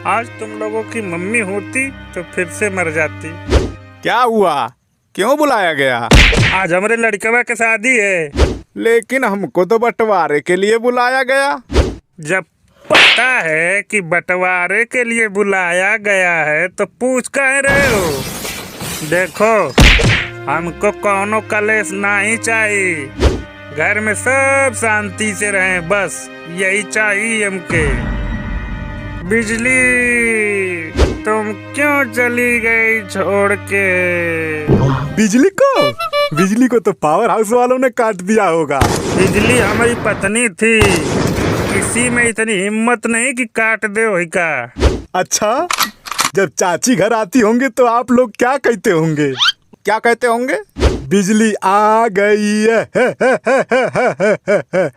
आज तुम लोगों की मम्मी होती तो फिर से मर जाती। क्या हुआ, क्यों बुलाया गया? आज हमारे लड़कवा के शादी है। लेकिन हमको तो बंटवारे के लिए बुलाया गया। जब पता है कि बंटवारे के लिए बुलाया गया है तो पूछ कह रहे हो? देखो, हमको कौनो कलेश नहीं चाहिए। घर में सब शांति से रहें, बस यही चाहिए हमके। बिजली, तुम क्यों चली गई छोड़ के? बिजली को तो पावर हाउस वालों ने काट दिया होगा। बिजली हमारी पत्नी थी, किसी में इतनी हिम्मत नहीं कि काट दे वही का। अच्छा, जब चाची घर आती होंगे तो आप लोग क्या कहते होंगे? क्या कहते होंगे? बिजली आ गई है।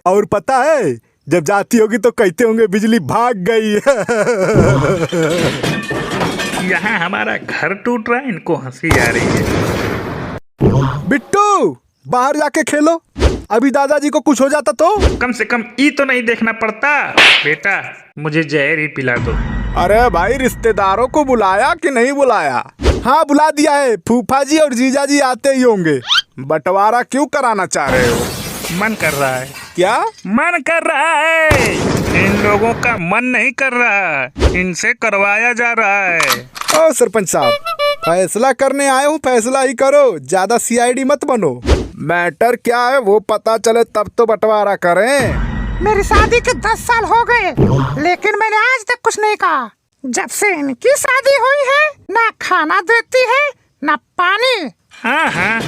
और पता है, जब जाती होगी तो कहते होंगे बिजली भाग गई है। यहाँ हमारा घर टूट रहा है, इनको हंसी आ रही है। बिट्टू, बाहर जाके खेलो। अभी दादाजी को कुछ हो जाता तो? कम से कम ई तो नहीं देखना पड़ता। बेटा, मुझे जहर ही पिला दो। अरे भाई, रिश्तेदारों को बुलाया कि नहीं बुलाया? हाँ, बुला दिया है। फूफा जी और जीजा जी आते ही होंगे। बंटवारा क्यों कराना चाह रहे हो? मन कर रहा है। क्या मन कर रहा है? इन लोगों का मन नहीं कर रहा, इनसे करवाया जा रहा है। ओ सरपंच साहब, फैसला करने आए हूँ, फैसला ही करो, ज्यादा सीआईडी मत बनो। मैटर क्या है वो पता चले तब तो बंटवारा करें। मेरी शादी के 10 साल हो गए, लेकिन मैंने आज तक कुछ नहीं कहा। जब से इनकी शादी हुई है, ना खाना देती है ना पानी। हाँ,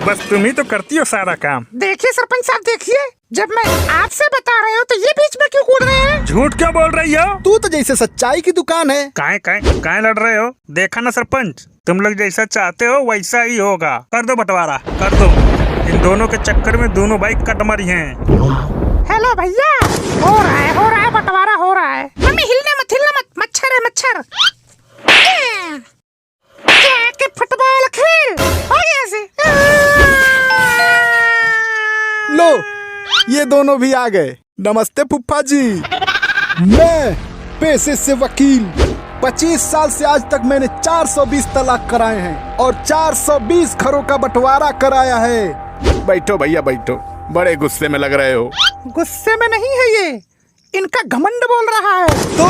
बस तुम ही तो करती हो सारा काम। देखिए सरपंच साहब, देखिए, जब मैं आपसे बता रही हूँ तो ये बीच में क्यों कूद रहे हैं? झूठ क्यों बोल रही हो? तू तो जैसे सच्चाई की दुकान है। काहे लड़ रहे हो? देखा ना सरपंच, तुम लोग जैसा चाहते हो वैसा ही होगा। कर दो बंटवारा, कर दो। इन दोनों के चक्कर में दोनों भाई कट मरी हैं। हेलो भैया, हो रहा है बंटवारा हो रहा है। मम्मी हिलना मत, मच्छर है मच्छर। क्या फुटबॉल खेल हो ऐसे? लो, ये दोनों भी आ गए। नमस्ते फूफा जी। मैं पेशे से वकील, 25 साल से आज तक मैंने 420 तलाक कराए हैं और 420 घरों का बंटवारा कराया है। बैठो भैया बैठो, बड़े गुस्से में लग रहे हो। गुस्से में नहीं है ये, इनका घमंड बोल रहा है। तो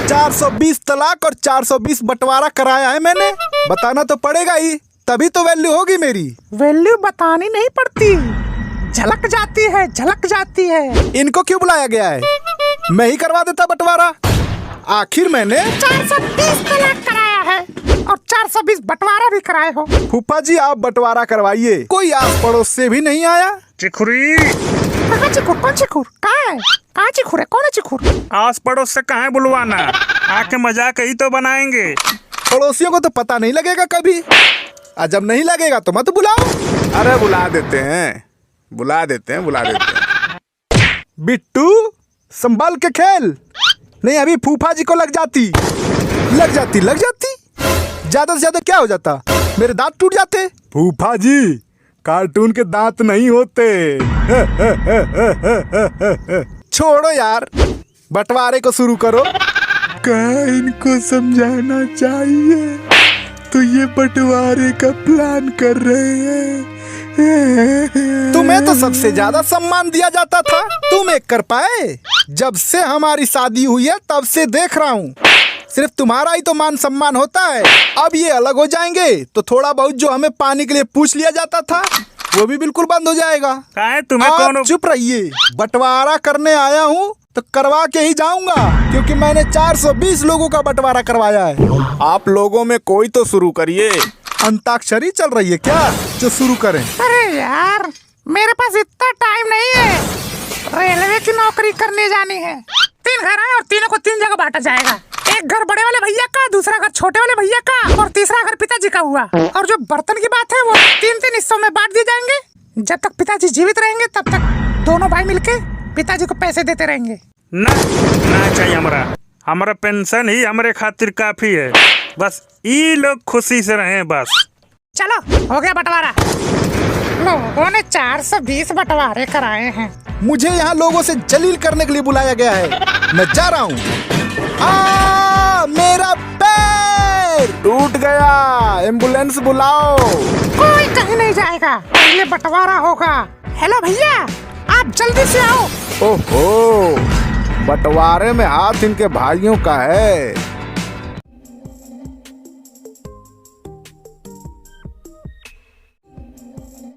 420 तलाक और 420 बंटवारा कराया है मैंने, बताना तो पड़ेगा ही, तभी तो वैल्यू होगी मेरी। वैल्यू बतानी नहीं पड़ती, झलक जाती है। इनको क्यों बुलाया गया है? मैं ही करवा देता बंटवारा। आखिर मैंने 420 तलाक कराया है और 420 बंटवारा भी कराए हो। फूफा जी, आप बंटवारा करवाइए। कोई आस पड़ोस से भी नहीं आया? चिखुरी, कहाँ चिखुर? कौन चिखुर? कहाँ चिखुर है? कौन है चिखुर? आस पड़ोस से कहाँ बुलवाना, आके मजाक ही तो बनाएंगे। पड़ोसियों को तो पता नहीं लगेगा कभी। जब नहीं लगेगा तो मत बुलाओ। अरे बुला देते हैं। बिट्टू, संभाल के खेल, नहीं अभी फूफा जी को लग जाती। ज्यादा से ज्यादा क्या हो जाता? मेरे दांत टूट जाते। फूफा जी, कार्टून के दांत नहीं होते। छोड़ो यार, बंटवारे को शुरू करो। क्या इनको समझाना चाहिए, तो ये बंटवारे का प्लान कर रहे हैं। तुम्हें तो सबसे ज्यादा सम्मान दिया जाता था, तुम एक कर पाए? जब से हमारी शादी हुई है तब से देख रहा हूँ, सिर्फ तुम्हारा ही तो मान सम्मान होता है। अब ये अलग हो जाएंगे तो थोड़ा बहुत जो हमें पानी के लिए पूछ लिया जाता था वो भी बिल्कुल बंद हो जाएगा। तुम्हें कौन? चुप रहिए, बंटवारा करने आया हूँ तो करवा के ही जाऊंगा, क्योंकि मैंने 420 लोगों का बंटवारा करवाया है। आप लोगों में कोई तो शुरू करिए। अंताक्षरी चल रही है क्या, जो शुरू करें? अरे यार, मेरे पास इतना टाइम नहीं है, रेलवे की नौकरी करने जानी है। 3 घर हैं और तीनों को 3 जगह बांटा जाएगा। एक घर बड़े वाले भैया का, दूसरा घर छोटे वाले भैया का और तीसरा घर पिताजी का हुआ। और जो बर्तन की बात है वो 3-3 हिस्सों में बांट दिए जाएंगे। जब तक पिताजी जीवित रहेंगे तब तक दोनों भाई मिलके पिताजी को पैसे देते रहेंगे। ना चाहिए हमारा पेंशन ही हमारे खातिर काफी है। बस ये लोग खुशी से रहें बस। चलो, हो गया बंटवारा। लोगों ने 420 बंटवारे कराए हैं। मुझे यहाँ लोगों से जलील करने के लिए बुलाया गया है। मैं जा रहा हूँ। गया, एम्बुलेंस बुलाओ। कोई कहीं नहीं जाएगा, पहले बंटवारा होगा। हेलो भैया, आप जल्दी से आओ। ओहो, बंटवारे में हाथ इनके भाइयों का है।